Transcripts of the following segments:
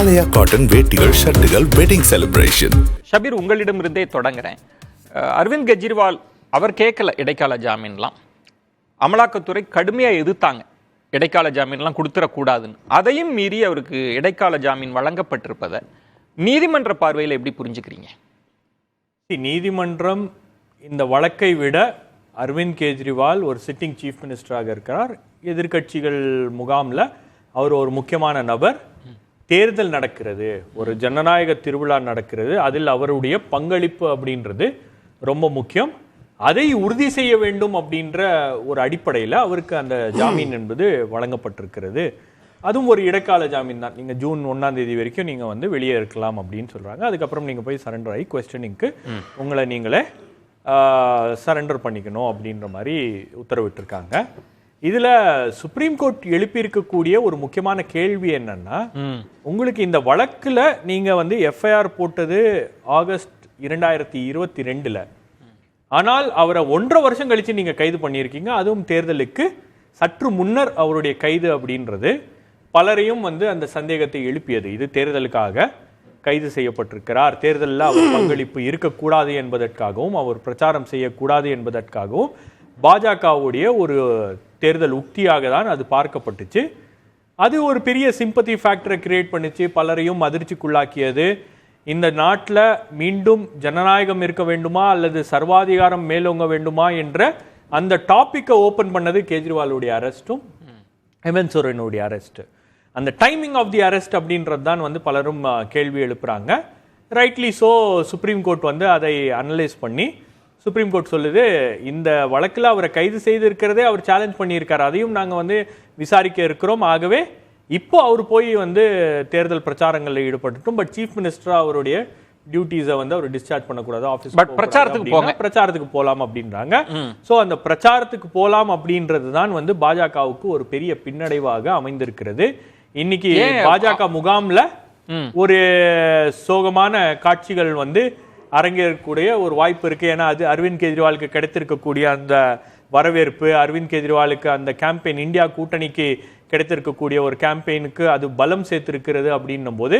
ஆலயா cotton வேட்டிகள் ஷர்ட்டுகள் wedding celebration. Shabeer, உங்களிடமிருந்தே தொடங்குறேன். அரவிந்த் கெஜ்ரிவால் அவர் கேட்கல இடைக்கால ஜாமீன்லாம். அமலாக்கத்துறை கடுமையாக எதிர்த்தாங்க இடைக்கால ஜாமீன்லாம் கொடுத்துடக்கூடாதுன்னு. அதையும் மீறி அவருக்கு இடைக்கால ஜாமீன் வழங்கப்பட்டிருப்பதை நீதிமன்ற பார்வையில் எப்படி புரிஞ்சுக்கிறீங்க? நீதிமன்றம் இந்த வழக்கை விட அரவிந்த் கெஜ்ரிவால் ஒரு சிட்டிங் சீஃப் மினிஸ்டராக இருக்கிறார். எதிர்கட்சிகள் முகாமில் அவர் ஒரு முக்கியமான நபர். தேர்தல் நடக்கிறது, ஒரு ஜனநாயக திருவிழா நடக்கிறது, அதில் அவருடைய பங்களிப்பு அப்படின்றது ரொம்ப முக்கியம். அதை உறுதி செய்ய வேண்டும் அப்படின்ற ஒரு அடிப்படையில் அவருக்கு அந்த ஜாமீன் என்பது வழங்கப்பட்டிருக்கிறது. அதுவும் ஒரு இடைக்கால ஜாமீன் தான். நீங்கள் ஜூன் 1ஆம் தேதி வரைக்கும் நீங்கள் வெளியே இருக்கலாம் அப்படின்னு சொல்கிறாங்க. அதுக்கப்புறம் நீங்கள் போய் சரண்டர் ஆகி குவெஸ்டனிங்க்கு உங்களை நீங்களே சரண்டர் பண்ணிக்கணும் அப்படின்ற மாதிரி உத்தரவிட்டிருக்காங்க. இதில் சுப்ரீம் கோர்ட் எழுப்பியிருக்கக்கூடிய ஒரு முக்கியமான கேள்வி என்னன்னா, உங்களுக்கு இந்த வழக்கில் நீங்கள் எஃப்ஐஆர் போட்டது ஆகஸ்ட் 2022, ஆனால் அவரை 1.5 வருஷம் கழிச்சு நீங்கள் கைது பண்ணியிருக்கீங்க. அதுவும் தேர்தலுக்கு சற்று முன்னர் அவருடைய கைது அப்படின்றது பலரையும் அந்த சந்தேகத்தை எழுப்பியது. இது தேர்தலுக்காக கைது செய்யப்பட்டிருக்கிறார், தேர்தலில் அவர் பங்களிப்பு இருக்கக்கூடாது என்பதற்காகவும் அவர் பிரச்சாரம் செய்யக்கூடாது என்பதற்காகவும் பாஜகவுடைய ஒரு தேர்தல் உக்தியாக தான் அது பார்க்கப்பட்டுச்சு. அது ஒரு பெரிய சிம்பத்தி ஃபேக்டரை கிரியேட் பண்ணிச்சு, பலரையும் அதிர்ச்சிக்குள்ளாக்கியது. இந்த நாட்டில் மீண்டும் ஜனநாயகம் இருக்க வேண்டுமா அல்லது சர்வாதிகாரம் மேலோங்க வேண்டுமா என்ற அந்த டாப்பிக்கை ஓப்பன் பண்ணது கெஜ்ரிவாலுடைய அரெஸ்ட்டும் ஹேமந்த் சோரனுடைய அரெஸ்ட். அந்த டைமிங் ஆஃப் தி அரெஸ்ட் அப்படின்றது தான் பலரும் கேள்வி எழுப்புறாங்க. ரைட்லி ஸோ சுப்ரீம் கோர்ட் அதை அனலைஸ் பண்ணி சுப்ரீம் கோர்ட் சொல்லுது, இந்த வழக்கில் அவரை கைது செய்திருக்கிறதே அவர் சேலஞ்ச் பண்ணியிருக்காரு, அதையும் நாங்கள் விசாரிக்க இருக்கிறோம். ஆகவே இப்போ அவர் போய் தேர்தல் பிரச்சாரங்களில் ஈடுபட்டுட்டும், பட் சீஃப் மினிஸ்டராக அவருடைய டியூட்டிஸை அவர் டிஸ்சார்ஜ் பண்ணக்கூடாது, ஆஃபீஸ் பிரச்சாரத்துக்கு போகலாம் அப்படின்றாங்க. ஸோ அந்த பிரச்சாரத்துக்கு போகலாம் அப்படின்றது தான் பாஜகவுக்கு ஒரு பெரிய பின்னடைவாக அமைந்திருக்கிறது. இன்னைக்கு பாஜக முகாம்ல ஒரு சோகமான காட்சிகள் அரங்கேறக்கூடிய ஒரு வாய்ப்பு இருக்கு. ஏன்னா அது அரவிந்த் கெஜ்ரிவாலுக்கு கிடைத்திருக்கக்கூடிய அந்த வரவேற்பு, அரவிந்த் கெஜ்ரிவாலுக்கு அந்த கேம்பெயின், இந்தியா கூட்டணிக்கு கிடைத்திருக்கக்கூடிய ஒரு கேம்பெயினுக்கு அது பலம் சேர்த்திருக்கிறது அப்படின்னும் போது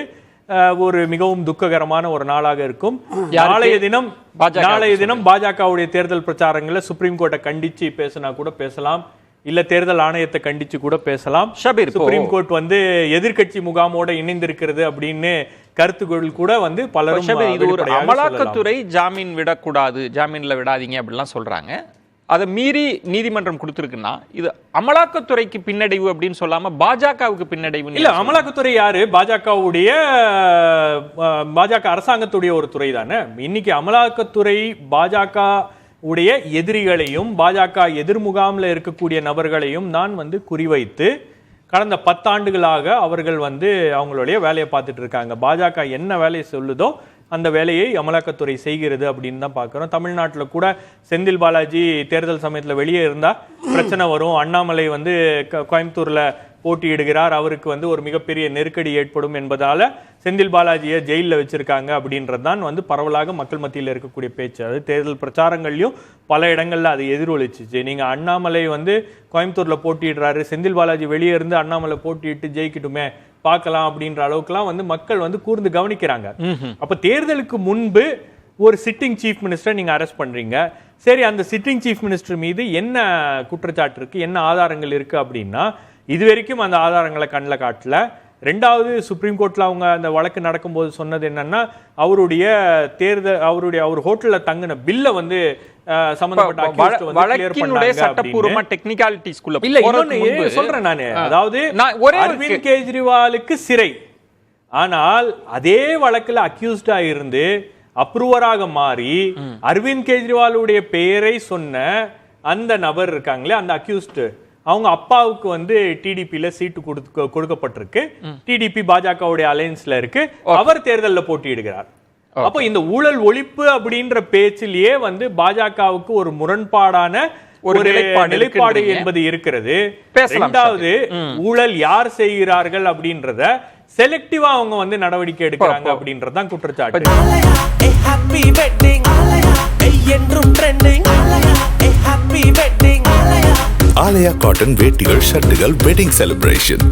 ஒரு மிகவும் துக்ககரமான ஒரு நாளாக இருக்கும். நாளைய தினம் பாஜகவுடைய தேர்தல் பிரச்சாரங்களை சுப்ரீம் கோர்ட்டை கண்டிச்சு பேசினா கூட பேசலாம், இல்ல தேர்தல் ஆணையத்தை கண்டிச்சு கூட பேசலாம். சுப்ரீம் கோர்ட் எதிர்கட்சி முகாமோட இணைந்திருக்கிறது அப்படின்னு கருத்துக்கள் கூட பலரும் அமலாக்கத்துறை ஜாமீன் விடக்கூடாது, ஜாமீன்ல விடாதீங்க அப்படிலாம் சொல்றாங்க. அதை மீறி நீதிமன்றம் கொடுத்திருக்குன்னா இது அமலாக்கத்துறைக்கு பின்னடைவு அப்படின்னு சொல்லாம பாஜகவுக்கு பின்னடைவு இல்ல. அமலாக்கத்துறை யாரு? பாஜக அரசாங்கத்துடைய ஒரு துறை தானே. இன்னைக்கு அமலாக்கத்துறை பாஜக உடைய எதிரிகளையும் பாஜக எதிர்முகாமில் இருக்கக்கூடிய நபர்களையும் தான் குறிவைத்து கடந்த 10 ஆண்டுகளாக அவர்கள் அவங்களுடைய வேலையை பார்த்துட்டு இருக்காங்க. பாஜக என்ன வேலையை சொல்லுதோ அந்த வேலையை அமலாக்கத்துறை செய்கிறது அப்படின்னு தான் பார்க்குறோம். தமிழ்நாட்டில் கூட செந்தில் பாலாஜி தேர்தல் சமயத்தில் வெளியே இருந்தால் பிரச்சனை வரும். அண்ணாமலை கோயம்புத்தூரில் போட்டியிடுகிறார், அவருக்கு ஒரு மிகப்பெரிய நெருக்கடி ஏற்படும் என்பதால செந்தில் பாலாஜியை ஜெயிலில் வச்சிருக்காங்க அப்படின்றது தான் பரவலாக மக்கள் மத்தியில் இருக்கக்கூடிய பேச்சு. அது தேர்தல் பிரச்சாரங்கள்லையும் பல இடங்கள்ல அது எதிரொலிச்சிச்சு. நீங்க அண்ணாமலை கோயம்புத்தூர்ல போட்டியிடுறாரு, செந்தில் பாலாஜி வெளியே இருந்து அண்ணாமலை போட்டியிட்டு ஜெயிக்கட்டுமே பார்க்கலாம் அப்படின்ற அளவுக்குலாம் மக்கள் கூர்ந்து கவனிக்கிறாங்க. அப்ப தேர்தலுக்கு முன்பு ஒரு சிட்டிங் சீஃப் மினிஸ்டர் நீங்க அரெஸ்ட் பண்றீங்க. சரி, அந்த சிட்டிங் சீஃப் மினிஸ்டர் மீது என்ன குற்றச்சாட்டு இருக்கு, என்ன ஆதாரங்கள் இருக்கு அப்படின்னா இது வரைக்கும் அந்த ஆதாரங்களை கண்ணில் காட்டல. ரெண்டாவது, சுப்ரீம் கோர்ட்ல அவங்க அந்த வழக்கு நடக்கும்போது சொன்னது என்னன்னா, அவர் ஹோட்டல்ல தங்கின பில்ல சொல்றேன் நானு. அதாவது அரவிந்த் கெஜ்ரிவாலுக்கு சிறை, ஆனால் அதே வழக்குல அக்யூஸ்டா இருந்து அப்ரூவராக மாறி அரவிந்த் கெஜ்ரிவாலுடைய பெயரை சொன்ன அந்த நபர் இருக்காங்களே, அந்த அக்யூஸ்ட், அவங்க அப்பாவுக்கு டிடிபில சீட்டு கொடுக்கப்பட்டிருக்கு. டிடிபி பாஜகவுடைய அலையன்ஸ்ல இருக்கு, அவர் தேர்தலில் போட்டியிடுகிறார். அப்போ இந்த ஊழல் ஒழிப்பு அப்படின்ற பேச்சிலேயே பாஜகவுக்கு ஒரு முரண்பாடான ஒரு நிலைப்பாடு என்பது இருக்கிறது. இரண்டாவது, ஊழல் யார் செய்கிறார்கள் அப்படின்றத செலக்டிவா அவங்க நடவடிக்கை எடுக்கிறாங்க அப்படின்றதான் குற்றச்சாட்டு. ஆலயா காட்டன் வேட்டிகள் ஷர்ட்டுகள் வெட்டிங் செலிப்ரேஷன்.